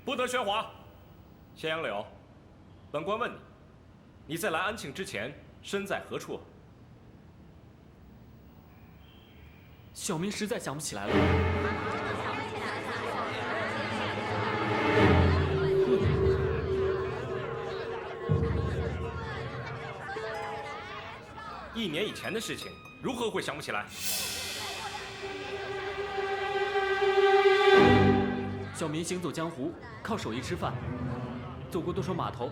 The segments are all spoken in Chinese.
不得喧哗。咸阳柳，本官问你，你在来安庆之前身在何处？小民实在想不起来了。1年以前的事情，如何会想不起来？小民行走江湖，靠手艺吃饭，走过多少码头，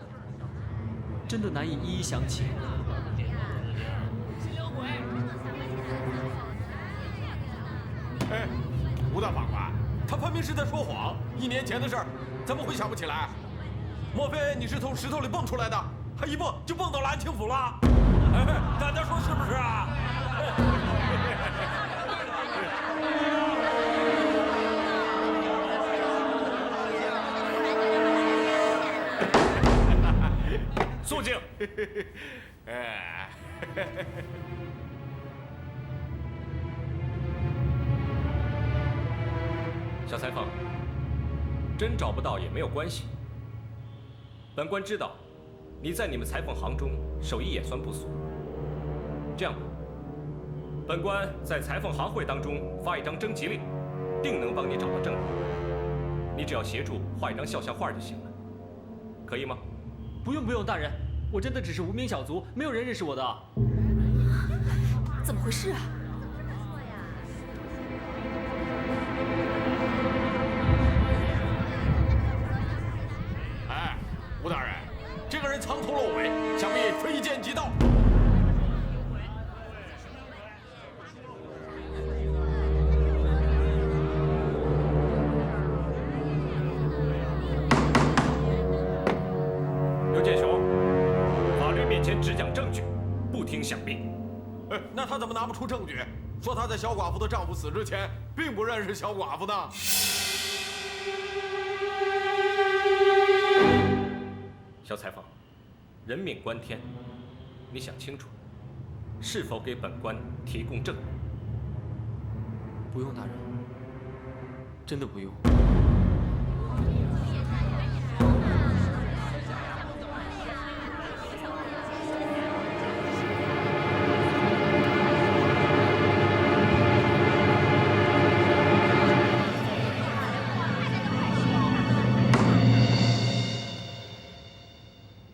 真的难以一一想起。哎，吴大法官，他分明是在说谎。1年前的事儿，怎么会想不起来？莫非你是从石头里蹦出来的，还一蹦就蹦到了安庆府了？哎，大家说是不是啊？肃静！哎，小裁缝，真找不到也没有关系。本官知道，你在你们裁缝行中手艺也算不俗。这样吧，本官在裁缝行会当中发一张征集令，定能帮你找到证人。你只要协助画一张肖像画就行了，可以吗？不用，大人，我真的只是无名小卒，没有人认识我的。怎么回事啊？哎，吴大人，这个人藏头露尾，想必非奸即盗。刘建雄，法律面前只讲证据，不听想必。哎，那他怎么拿不出证据，说他在小寡妇的丈夫死之前并不认识小寡妇呢？小裁缝，人命关天，你想清楚，是否给本官提供证人？不用，大人，真的不用。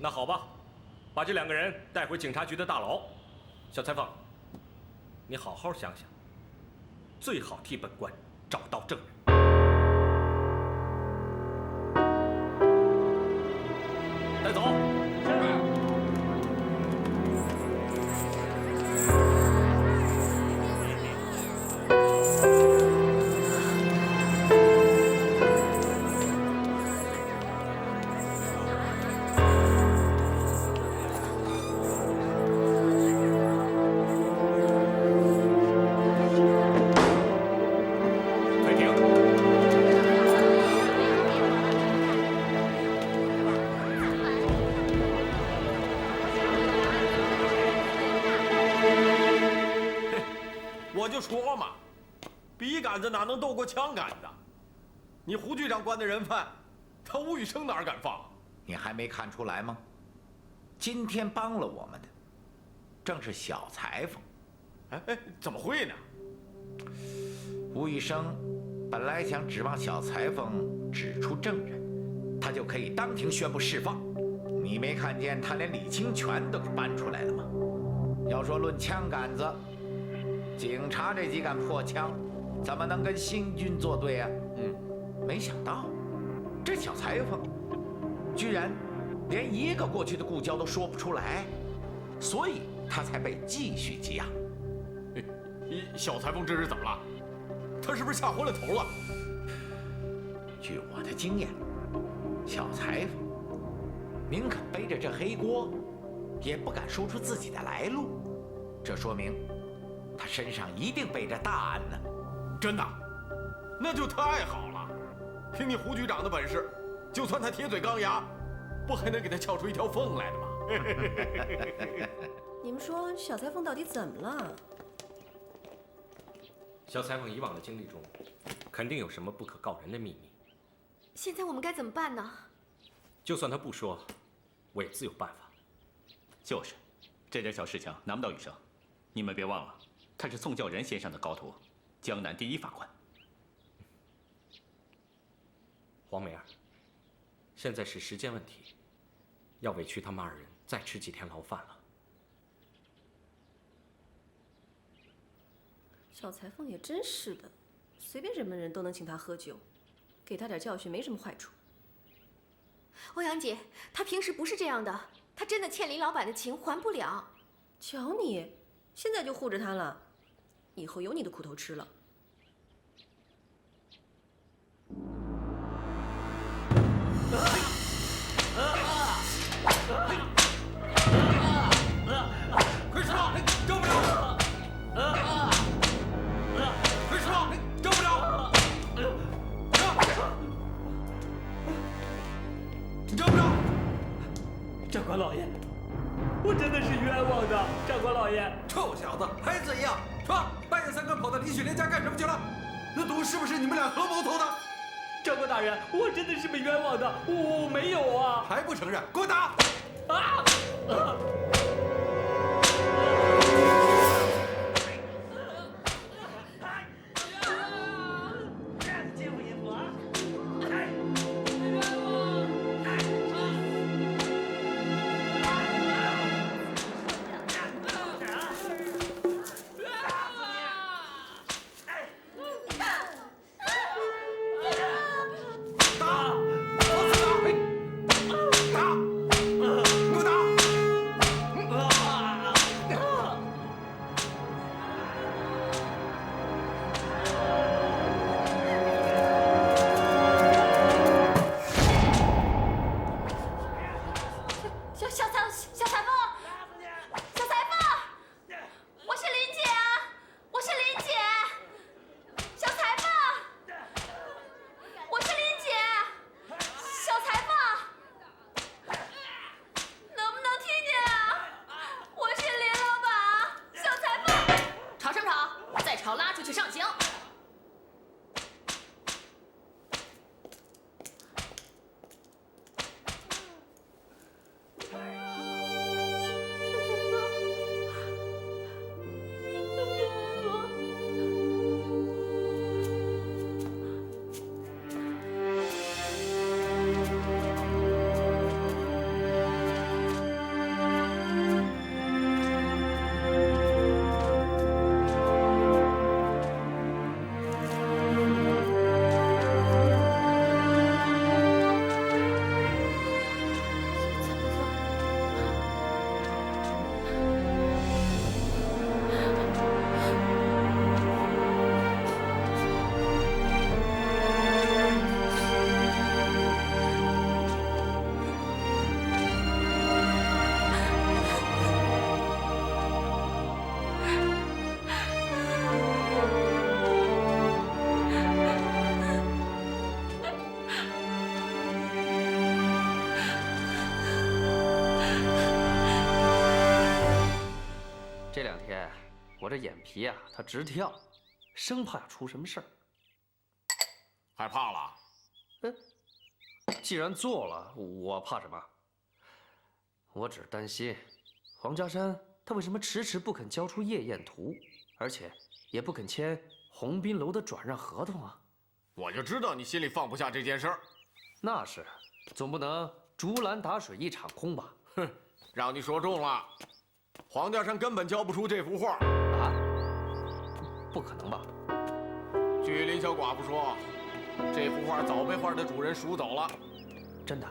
那好吧，把这2个人带回警察局的大牢。小裁缝，你好好想想，最好替本官找到证人。带走。退庭。我就说嘛，笔杆子哪能斗过枪杆子？你胡局长关的人犯，他吴宇生哪敢放？你还没看出来吗？今天帮了我们的，正是小裁缝。哎，怎么会呢？吴宇生本来想指望小裁缝指出证人，他就可以当庭宣布释放。你没看见他连李清泉都给搬出来了吗？要说论枪杆子，警察这几杆破枪，怎么能跟新军作对啊？没想到这小裁缝居然连一个过去的故交都说不出来，所以他才被继续羁押。小裁缝这是怎么了？他是不是吓昏了头了？据我的经验，小裁缝宁肯背着这黑锅，也不敢说出自己的来路。这说明他身上一定背着大案呢。真的？那就太好了！凭你胡局长的本事，就算他铁嘴钢牙，不还能给他撬出一条缝来的吗？你们说小裁缝到底怎么了？小裁缝以往的经历中，肯定有什么不可告人的秘密。现在我们该怎么办呢？就算他不说，我也自有办法。就是，这点小事情难不倒雨生。你们别忘了，他是宋教仁先生的高徒，江南第一法官。黄梅儿，现在是时间问题，要委屈他们2人再吃几天牢饭了。小裁缝也真是的，随便什么人都能请他喝酒，给他点教训没什么坏处。欧阳姐，他平时不是这样的，他真的欠林老板的情还不了。瞧你，现在就护着他了，以后有你的苦头吃了。快说，救不了！快说，救不了！救不了！长官老爷，我真的是冤枉的，长官老爷。臭小子，还怎样？说，半夜3更跑到李雪莲家干什么去了？那毒是不是你们俩合谋投的？长官大人，我真的是被冤枉的，我没有啊！还不承认？给我打！啊！这2天我这眼皮啊，它直跳，生怕出什么事儿。害怕了？既然做了，我怕什么？我只担心黄家山他为什么迟迟不肯交出夜宴图，而且也不肯签鸿宾楼的转让合同啊？我就知道你心里放不下这件事儿。那是，总不能竹篮打水一场空吧？哼，让你说中了。黄家山根本交不出这幅画啊！不可能吧？据林小寡妇说，这幅画早被画的主人赎走了。真的？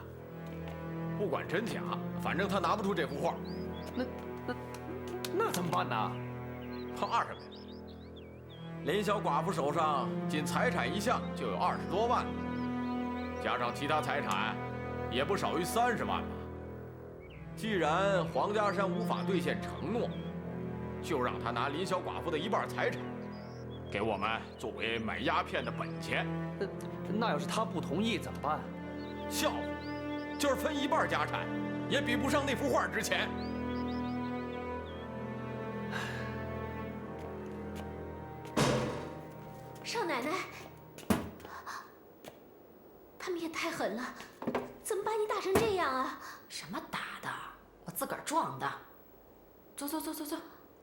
不管真假，反正他拿不出这幅画。那怎么办呢？怕什么呀？林小寡妇手上仅财产一项就有20多万，加上其他财产，也不少于30万吧。既然黄家山无法兑现承诺，就让他拿林小寡妇的1半财产，给我们作为买鸦片的本钱。那要是他不同意怎么办？笑话，就是分1半家产，也比不上那幅画值钱。少奶奶，他们也太狠了，怎么把你打成这样啊？什么打的？我自个儿撞的。走走走走走。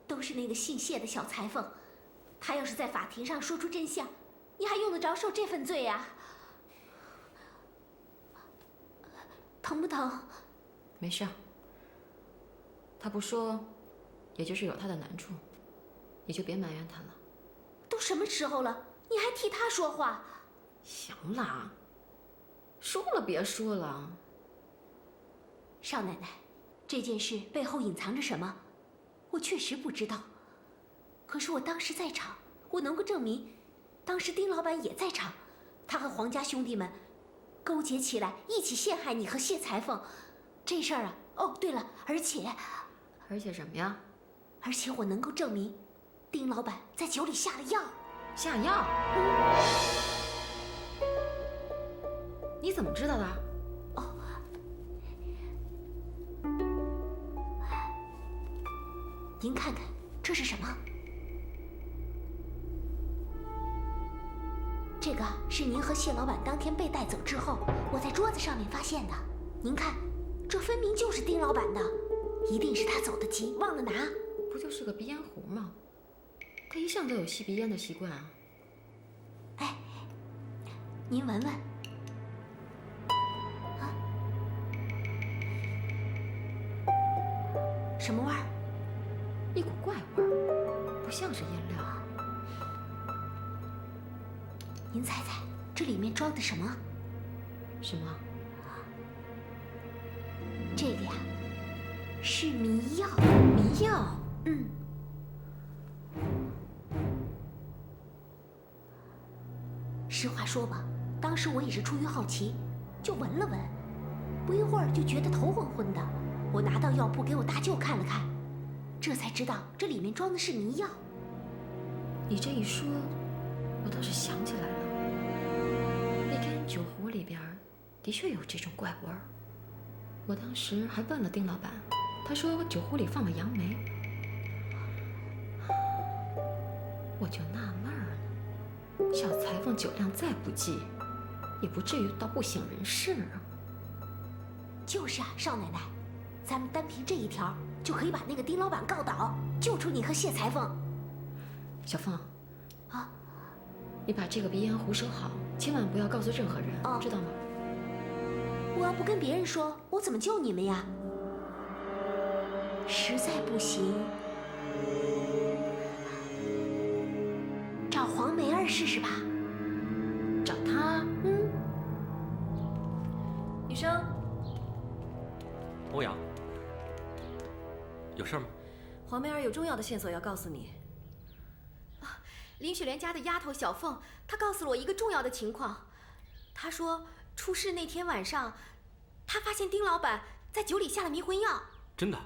都是那个姓谢的小裁缝，他要是在法庭上说出真相，你还用得着受这份罪呀？疼不疼？没事。他不说，也就是有他的难处，你就别埋怨他了。都什么时候了，你还替他说话？行了，说了别说了。少奶奶，这件事背后隐藏着什么？我确实不知道。可是我当时在场，我能够证明，当时丁老板也在场，他和黄家兄弟们勾结起来，一起陷害你和谢裁缝。这事儿啊，哦，对了，而且什么呀？而且我能够证明，丁老板在酒里下了药。下药？你怎么知道的？哦，您看看这是什么？这个是您和谢老板当天被带走之后，我在桌子上面发现的。您看，这分明就是丁老板的，一定是他走得急，忘了拿。不就是个鼻烟壶吗？他一向都有吸鼻烟的习惯啊。哎，您闻闻。啊？什么味儿？一股怪味儿，不像是烟料。您猜猜，这里面装的什么？什么？这个呀，是迷药。迷药？嗯。实话说吧，当时我也是出于好奇，就闻了闻，不一会儿就觉得头昏昏的。我拿到药铺给我大舅看了看，这才知道这里面装的是迷药。你这一说，我倒是想起来了，那天酒壶里边的确有这种怪味儿。我当时还问了丁老板，他说酒壶里放了杨梅。我就纳闷了，小裁缝酒量再不济，也不至于到不省人事啊。就是啊，少奶奶，咱们单凭这一条就可以把那个丁老板告倒，救出你和谢裁缝。小凤，啊，你把这个鼻烟壶收好，千万不要告诉任何人，知道吗？我要不跟别人说，我怎么救你们呀？实在不行，找黄梅儿试试吧。找她？女生，欧阳，有事吗？黄梅儿有重要的线索要告诉你。林雪莲家的丫头小凤，她告诉了我一个重要的情况。她说，出事那天晚上，她发现丁老板在酒里下了迷魂药。真的？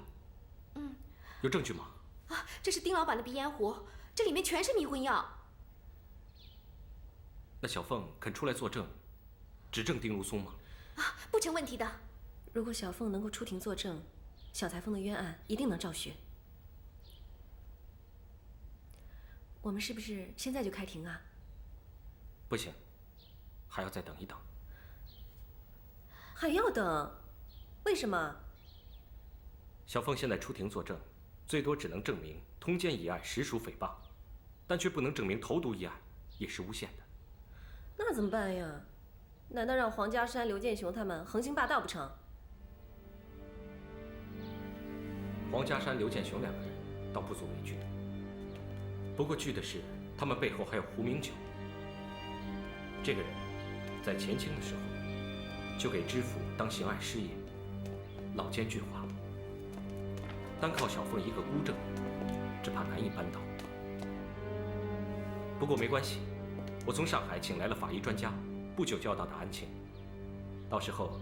嗯。有证据吗？啊，这是丁老板的鼻烟壶，这里面全是迷魂药。那小凤肯出来作证，指证丁如松吗？啊，不成问题的。如果小凤能够出庭作证，小裁缝的冤案一定能昭雪。我们是不是现在就开庭啊？不行，还要再等一等。还要等？为什么？小凤现在出庭作证，最多只能证明通奸一案实属诽谤，但却不能证明投毒一案也是诬陷的。那怎么办呀？难道让黄家山、刘建雄他们横行霸道不成？黄家山、刘建雄两个人倒不足为惧，不过惧的是他们背后还有胡明九。这个人，在前清的时候就给知府当刑案师爷，老奸巨猾，单靠小凤一个孤证，只怕难以扳倒。不过没关系，我从上海请来了法医专家，不久就要到达安庆，到时候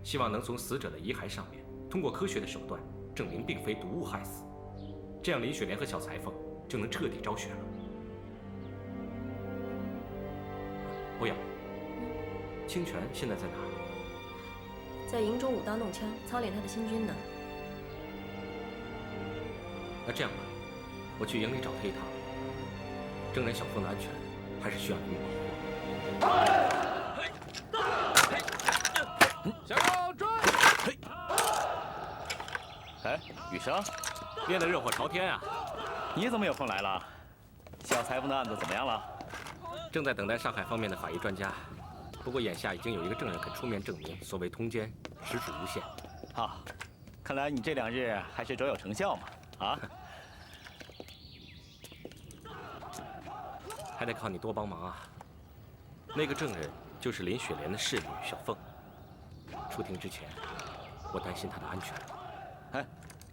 希望能从死者的遗骸上面通过科学的手段证明并非毒物害死，这样林雪莲和小裁缝就能彻底昭雪了。欧阳，清泉现在在哪儿？在营中舞刀弄枪，操练他的新军呢。那这样吧，我去营里找他一趟。证人小凤的安全还是需要你们保护。向右追！嘿，哎，雨生，练得热火朝天啊！你怎么有空来了？小裁缝的案子怎么样了？正在等待上海方面的法医专家，不过眼下已经有一个证人肯出面证明所谓通奸实属诬陷。好，看来你这2日还是卓有成效嘛？啊？还得靠你多帮忙啊！那个证人就是林雪莲的侍女小凤。出庭之前，我担心她的安全。哎，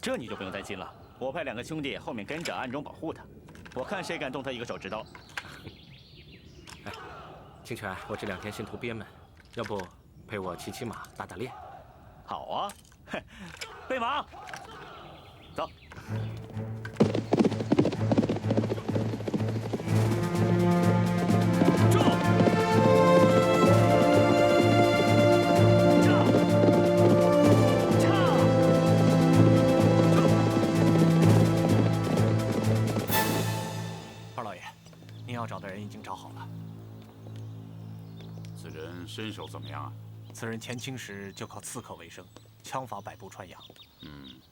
这你就不用担心了，我派2个兄弟后面跟着，暗中保护她。我看谁敢动她一个手指头。哎，清泉，我这2天心头憋闷，要不陪我骑骑马，打打猎？好啊，嘿，备马，走。要找的人已经找好了。此人身手怎么样啊？此人前清时就靠刺客为生，枪法百步穿杨。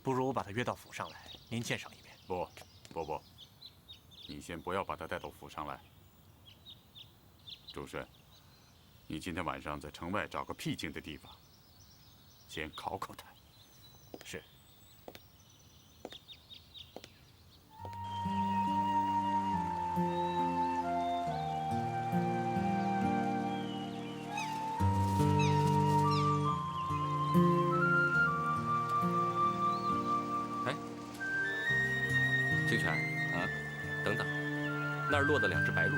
不如我把他约到府上来，您见赏一面。不，你先不要把他带到府上来。周顺，你今天晚上在城外找个僻静的地方，先考考他。是。清泉，啊，等等，那儿落的2只白鹿，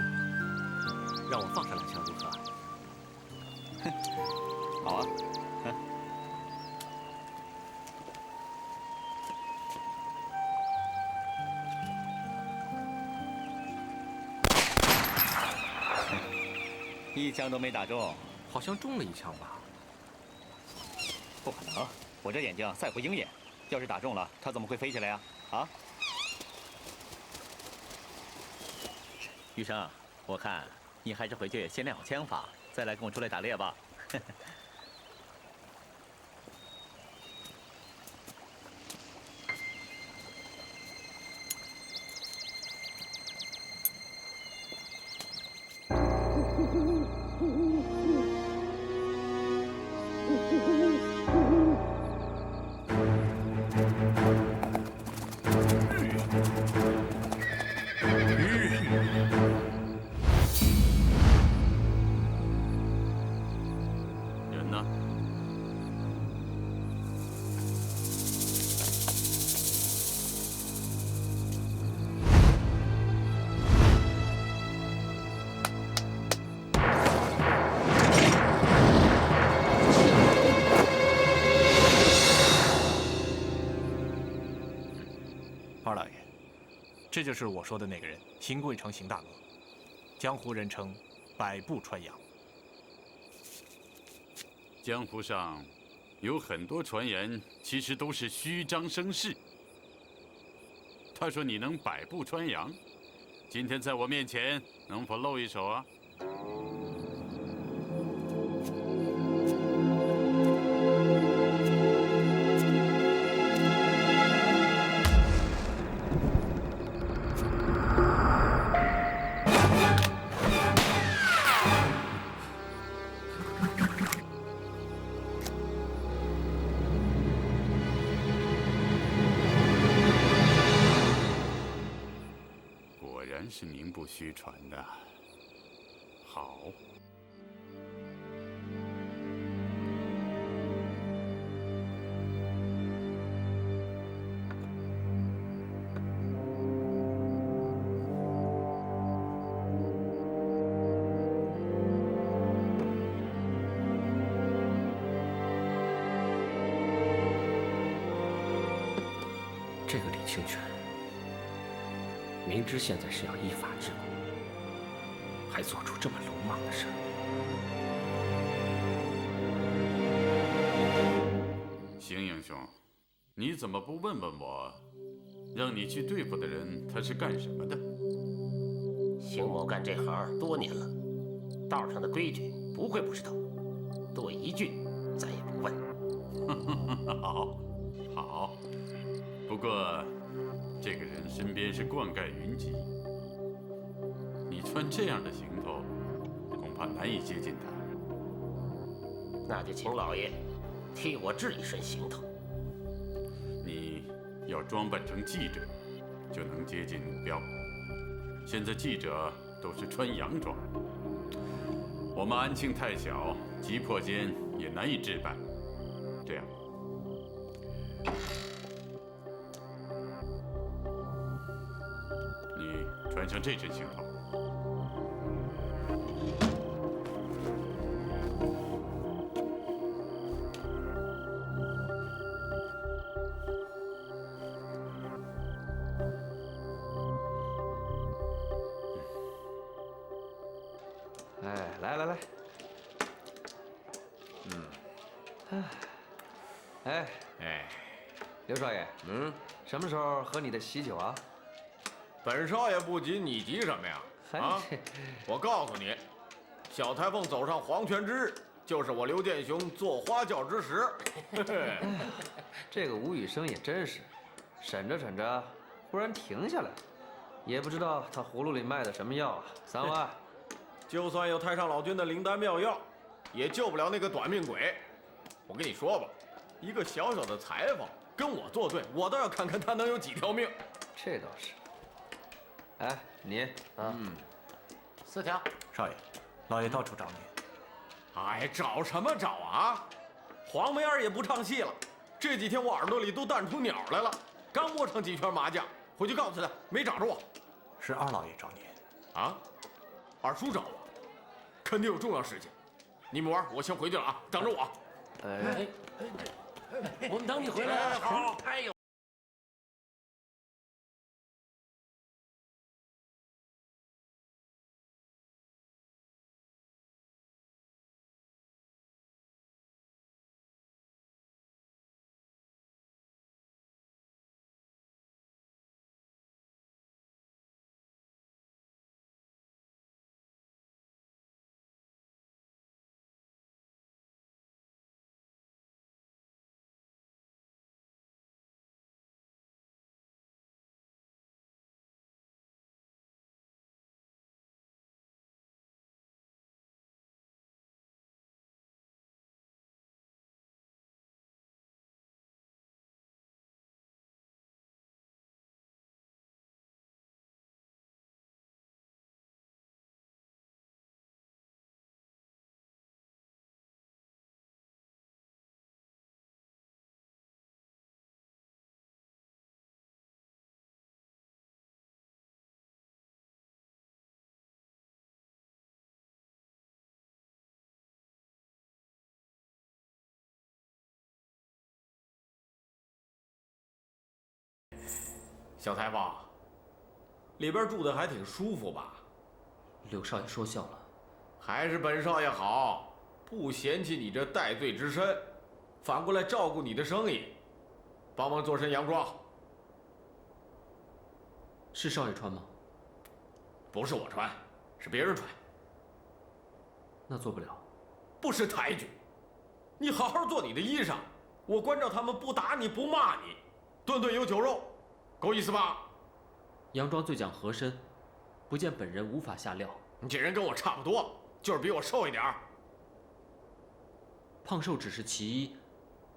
让我放上2枪如何？好啊，1枪都没打中，好像中了1枪吧？不可能，我这眼睛赛不鹰眼，要是打中了，它怎么会飞起来呀？啊？雨生，我看你还是回去先练好枪法，再来跟我出来打猎吧。二老爷，这就是我说的那个人，邢贵城邢大哥，江湖人称百步穿杨。江湖上有很多传言，其实都是虚张声势。他说你能百步穿杨，今天在我面前能否露一手啊？是名不虚传的。好。这个李清泉。明知现在是要依法治国，还做出这么鲁莽的事儿。邢英雄，你怎么不问问我，让你去对付的人他是干什么的？邢某干这行多年了，道上的规矩不会不知道。多一句，再也不问。好，好。不过，这个人身边是冠盖云集，你穿这样的行头，恐怕难以接近他。那就请老爷替我治一身行头。你要装扮成记者，就能接近目标。现在记者都是穿洋装，我们安庆太小，急迫间也难以置办。这样，你穿上这身行头。来，刘少爷，什么时候喝你的喜酒啊？本少爷不急，你急什么呀？啊！我告诉你，小裁缝走上黄泉之日，就是我刘建雄做花轿之时。这个吴宇生也真是，审着，忽然停下来，也不知道他葫芦里卖的什么药啊。3万。就算有太上老君的灵丹妙药，也救不了那个短命鬼。我跟你说吧，一个小小的裁缝跟我作对，我倒要看看他能有几条命。这倒是。哎，你啊4条。少爷，老爷到处找你。哎，找什么找啊？黄梅儿也不唱戏了，这几天我耳朵里都淡出鸟来了。刚摸上几圈麻将，回去告诉他没找着我。是二老爷找你。啊？二叔找我？肯定有重要事情。你们玩，我先回去了啊，等着我。我们等你回来。好。哎呦。小裁缝，里边住的还挺舒服吧？柳少爷说笑了，还是本少爷好，不嫌弃你这戴罪之身，反过来照顾你的生意，帮忙做身洋装。是少爷穿吗？不是我穿，是别人穿。那做不了。不识抬举，你好好做你的衣裳，我关照他们不打你不骂你，顿顿有酒肉。够意思吧？洋装最讲合身，不见本人无法下料。你这人跟我差不多，就是比我瘦一点儿。胖瘦只是其一，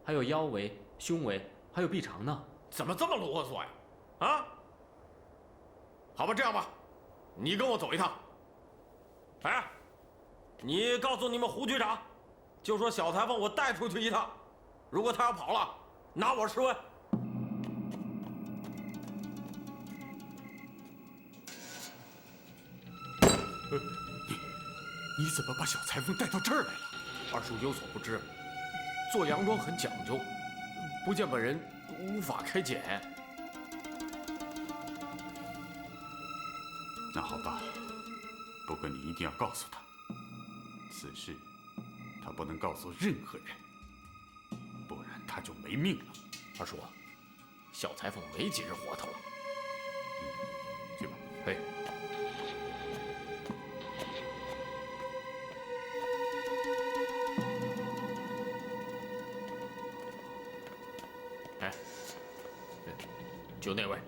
还有腰围、胸围，还有臂长呢。怎么这么啰嗦呀？啊？好吧，这样吧，你跟我走一趟。哎，你告诉你们胡局长，就说小裁缝我带出去一趟，如果他要跑了，拿我试问。你怎么把小裁缝带到这儿来了？二叔有所不知，做洋装很讲究，不见本人无法开检。那好吧，不过你一定要告诉他，此事他不能告诉任何人，不然他就没命了。二叔，小裁缝没几日活头了。去吧。哎。哎，就那位。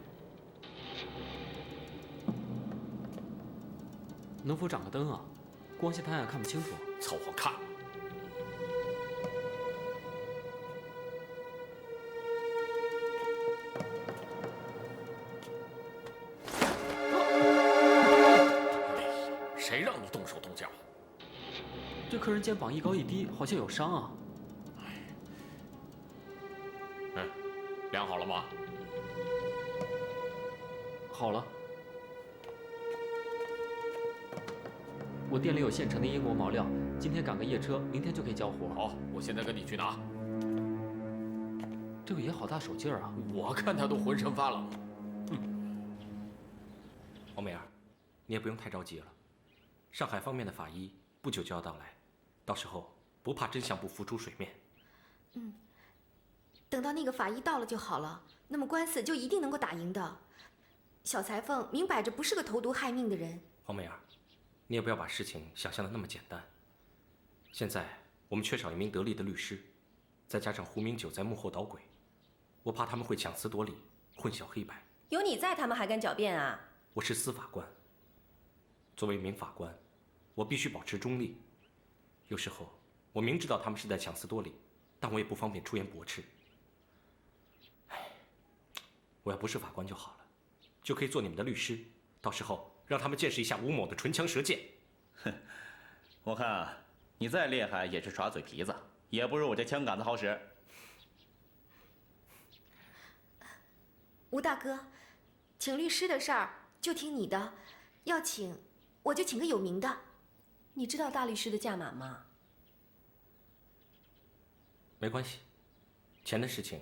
能否长个灯啊？光线太暗看不清楚。凑合看吧。谁让你动手动脚？这客人肩膀一高一低，好像有伤啊。哎，量好了吗？好了。我店里有现成的英国毛料，今天赶个夜车，明天就可以交货。好，我现在跟你去拿。这个也好大手劲儿啊！我看他都浑身发冷。王美儿，你也不用太着急了。上海方面的法医不久就要到来，到时候不怕真相不浮出水面。等到那个法医到了就好了，那么官司就一定能够打赢的。小裁缝明摆着不是个投毒害命的人。王美儿，你也不要把事情想象的那么简单。现在我们缺少一名得力的律师，再加上胡明九在幕后捣鬼，我怕他们会强词夺理，混淆黑白。有你在，他们还敢狡辩啊？我是司法官，作为一名法官，我必须保持中立。有时候我明知道他们是在强词夺理，但我也不方便出言驳斥。我要不是法官就好了，就可以做你们的律师，到时候让他们见识一下吴某的唇枪舌剑。哼，我看啊，你再厉害也是耍嘴皮子，也不如我这枪杆子好使。吴大哥，请律师的事儿就听你的，要请我就请个有名的。你知道大律师的价码吗？没关系，钱的事情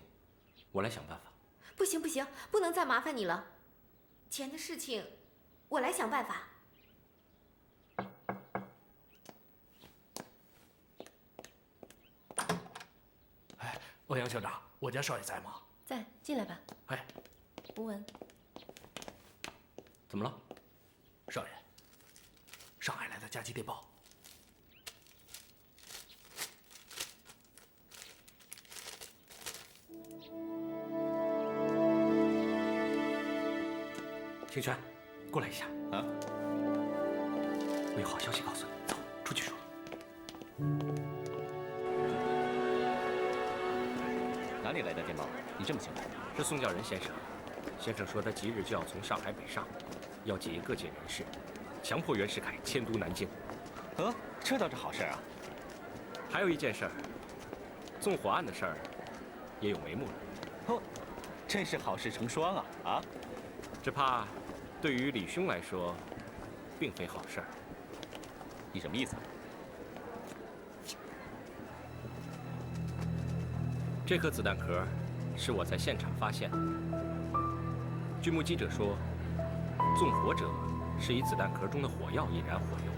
我来想办法。不行不行，不能再麻烦你了。钱的事情我来想办法。哎，欧阳校长，我家少爷在吗？在，进来吧。哎，吴文，怎么了？少爷，上海来的加急电报。清泉，过来一下。啊！我有好消息告诉你，走，出去说。哪里来的电报？你这么清楚？是宋教仁先生。先生说他即日就要从上海北上，要集各界人士，强迫袁世凯迁都南京。这倒是好事啊。还有一件事儿，纵火案的事儿也有眉目了。哦，真是好事成双啊！啊，只怕对于李兄来说，并非好事儿。你什么意思？这颗子弹壳是我在现场发现的。据目击者说，纵火者是以子弹壳中的火药引燃火油。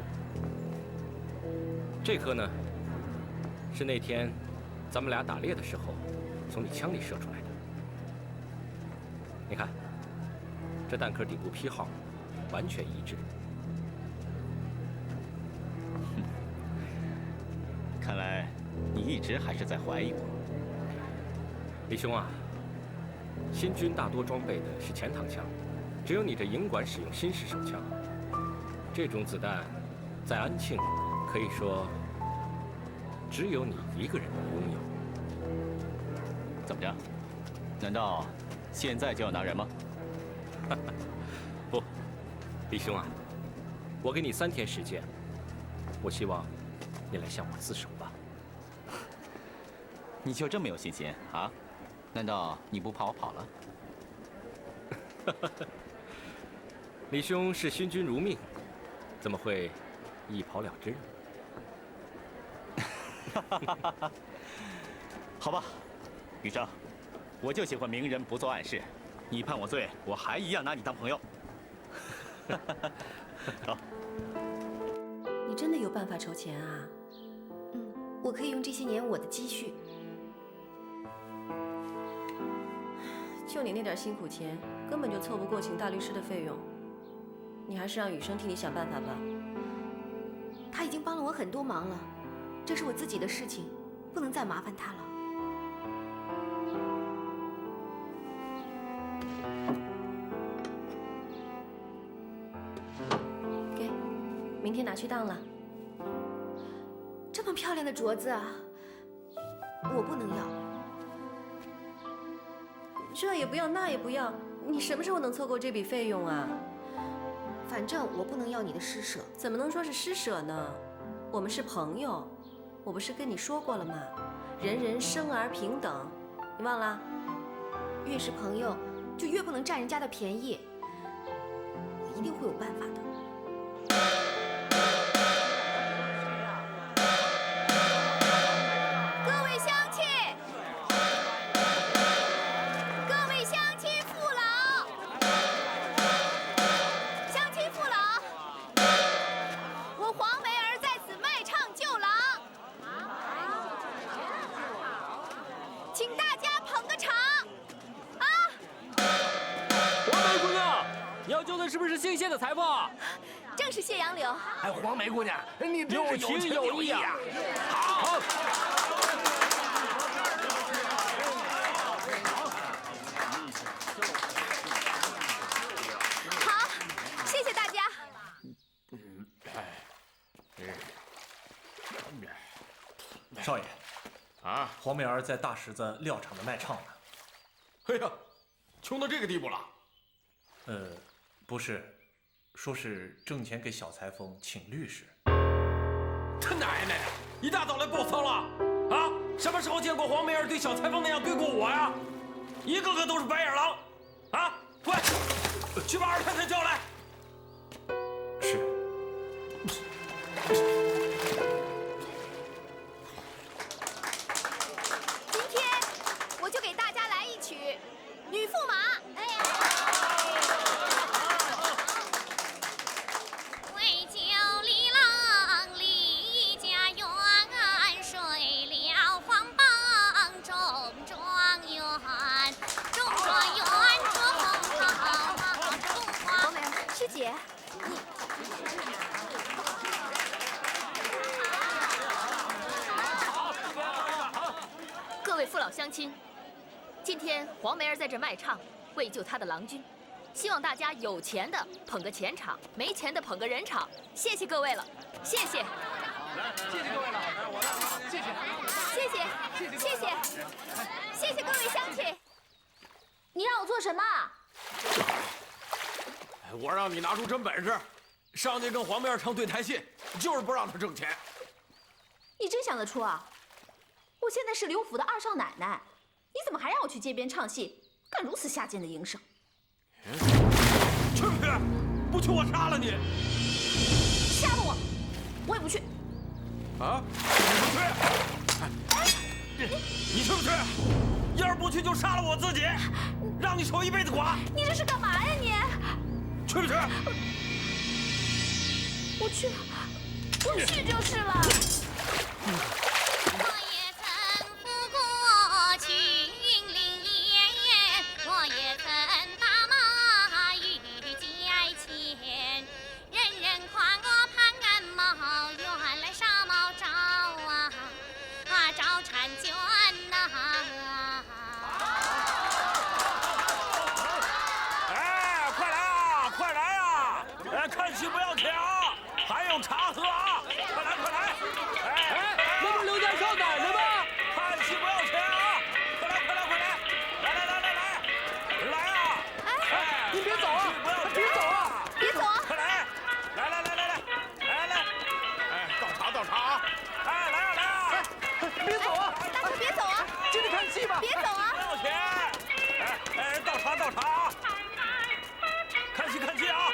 这颗呢，是那天咱们俩打猎的时候从你枪里射出来的。你看，这弹壳底部批号完全一致。看来你一直还是在怀疑我。李兄啊，新军大多装备的是前膛枪，只有你这营管使用新式手枪。这种子弹，在安庆可以说只有你一个人能拥有。怎么着？难道现在就要拿人吗？不，李兄啊，我给你3天时间，我希望你来向我自首吧。你就这么有信心啊？难道你不怕我跑了？李兄视新军如命，怎么会一跑了之呢？好吧，余生，我就喜欢明人不做暗事。你判我罪，我还一样拿你当朋友。走。你真的有办法筹钱啊？我可以用这些年我的积蓄。就你那点辛苦钱，根本就凑不够请大律师的费用。你还是让雨生替你想办法吧。他已经帮了我很多忙了，这是我自己的事情，不能再麻烦他了。明天拿去当了。这么漂亮的镯子啊，我不能要。这也不要，那也不要，你什么时候能凑够这笔费用啊？反正我不能要你的施舍。怎么能说是施舍呢？我们是朋友，我不是跟你说过了吗？人人生而平等，你忘了？越是朋友，就越不能占人家的便宜。我一定会有办法的。各位乡亲，各位乡亲父老，乡亲父老，我黄梅儿在此卖唱救郎，请大家捧个场。黄梅姑娘，你要救的是不是姓谢的裁缝？正是谢杨柳。哎，黄梅姑娘，你真是有情有义啊！好。好，谢谢大家。少爷，啊，黄梅儿在大石子料场的卖唱呢。哎呀，穷到这个地步了？不是，说是挣钱给小裁缝请律师。他奶奶的，一大早来报丧了啊！什么时候见过黄梅儿对小裁缝那样对过我呀？一个个都是白眼狼！啊，喂，去把二太太叫来。是。今天我就给大家来一曲《女驸马》。哎呀！为救李郎离家园，睡了黄榜中状元，中状元黄梅儿，师姐，你。各位父老乡亲，今天黄梅儿在这卖唱，为救她的郎君，希望大家有钱的捧个钱场，没钱的捧个人场，谢谢各位了，谢谢。谢谢各位了，谢谢，谢谢，谢谢，谢谢各位乡亲。你让我做什么？我让你拿出真本事，上去跟黄梅儿唱对台戏，就是不让她挣钱。你真想得出啊？我现在是刘府的二少奶奶，你怎么还让我去街边唱戏，干如此下贱的营生？去不去？不去我杀了你！杀了我，我也不去。啊？你不去？你去不去？要是不去，就杀了我自己，让你守一辈子寡。你这是干嘛呀你？去不去？我去，我去就是了。我也曾赴过君临宴，我也曾打马御阶前，人人夸我潘安茅，原来纱帽照啊，照婵娟呐。哎，快来啊，快来啊！哎，看戏不要抢，还有茶喝啊！快来，快来！哎，那不是刘家少奶奶吗？看戏不要抢，快来，快来，快来！来啊！哎，你别走啊！别走啊！别走啊！快来！来！哎，倒茶啊！哎，来啊！别走啊！大哥别走啊！进去看戏吧！别走啊！不要钱！哎，倒茶啊！看戏啊！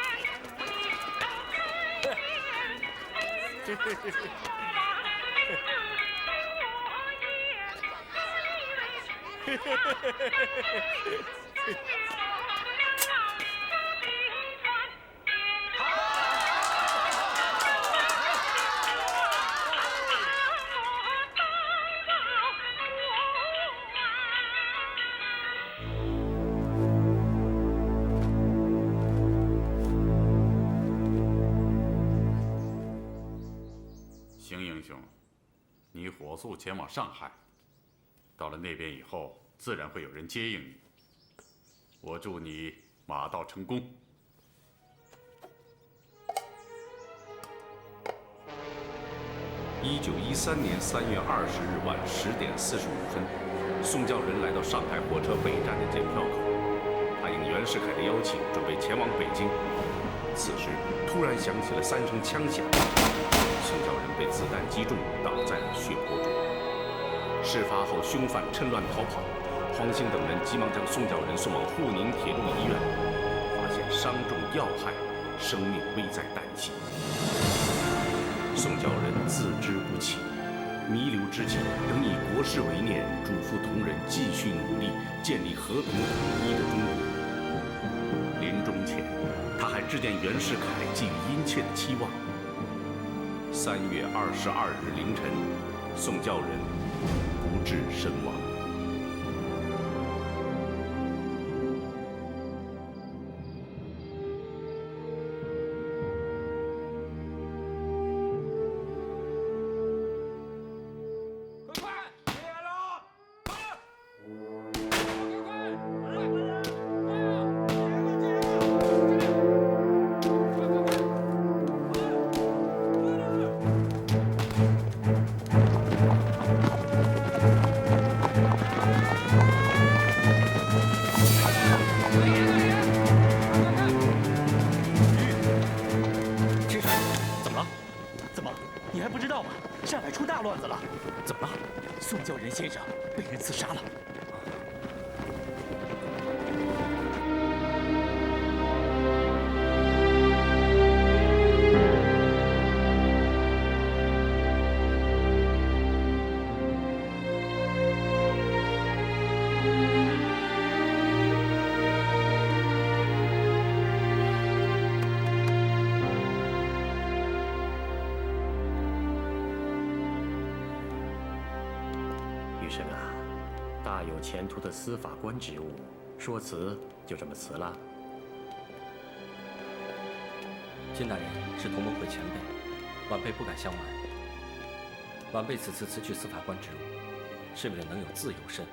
邢英雄，你火速前往上海，到了那边以后，自然会有人接应你。我祝你马到成功。1913年3月20日晚10点45分，宋教仁来到上海火车北站的检票口，他应袁世凯的邀请，准备前往北京。此时突然响起了3声枪响，宋教仁被子弹击中，倒在了血泊中。事发后，凶犯趁乱逃跑，黄兴等人急忙将宋教仁送往沪宁铁路医院，发现伤重要害，生命危在旦夕。宋教仁自知不启，弥留之际仍以国事为念，嘱咐同仁继续努力，建立和平统一的中国。临终前，他还致电袁世凯，寄予殷切的期望。3月22日凌晨，宋教仁不治身亡。先生被人刺杀了。生啊，大有前途的司法官职务，说辞就这么辞了？金大人是同盟会前辈，晚辈不敢相瞒。晚辈此次辞去司法官职务，是为了能有自由身，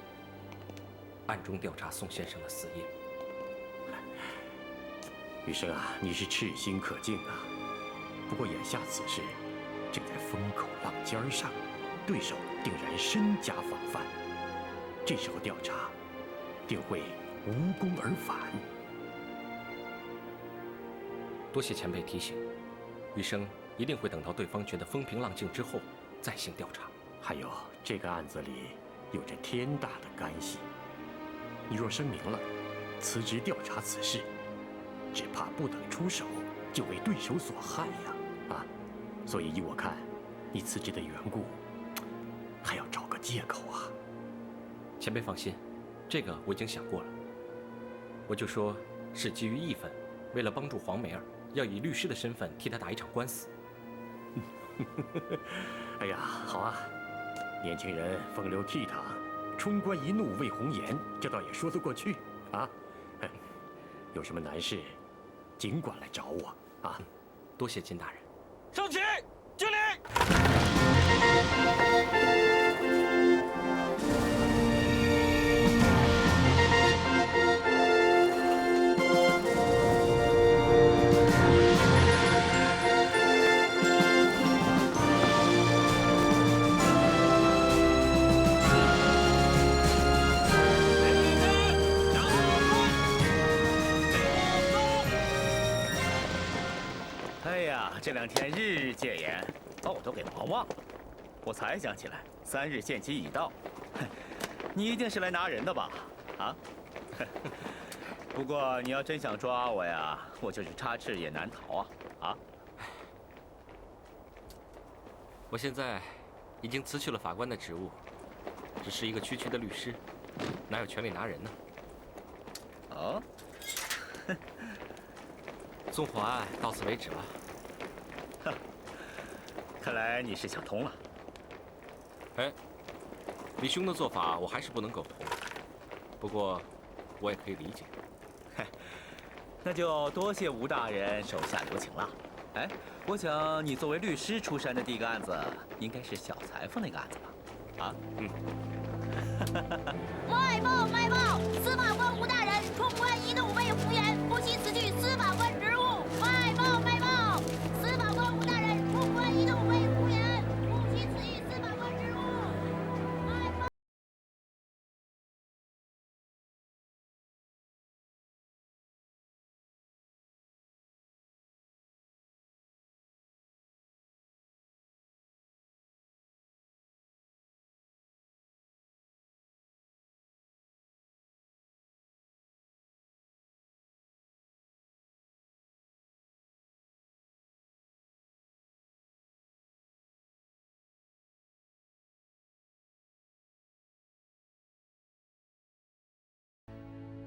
暗中调查宋先生的死因。余生啊，你是赤心可敬啊。不过眼下此事正在风口浪尖上，对手定然身家防范，这时候调查，定会无功而返。多谢前辈提醒，余生一定会等到对方觉得风平浪静之后再行调查。还有，这个案子里有着天大的干系，你若声明了辞职调查此事，只怕不等出手就为对手所害呀！啊，所以依我看，你辞职的缘故，还要找个借口啊。前辈放心，这个我已经想过了。我就说是基于义愤，为了帮助黄梅儿，要以律师的身份替她打一场官司。哎呀，好啊，年轻人风流倜傥，冲冠一怒为红颜，这倒也说得过去啊。有什么难事，尽管来找我啊。多谢金大人。升旗，敬礼。这2天日日戒严，把我都给忙忘了。我才想起来，3日限期已到。你一定是来拿人的吧？啊？不过你要真想抓我呀，我就是插翅也难逃啊！啊？我现在已经辞去了法官的职务，只是一个区区的律师，哪有权利拿人呢？哦。纵火案到此为止了。看来你是想通了。哎，李兄的做法我还是不能苟同，不过我也可以理解。那就多谢吴大人手下留情了。哎，我想你作为律师出山的第一个案子，应该是小裁缝那个案子吧？啊，卖报！司法官吴大人冲冠一怒为红颜，不惜此举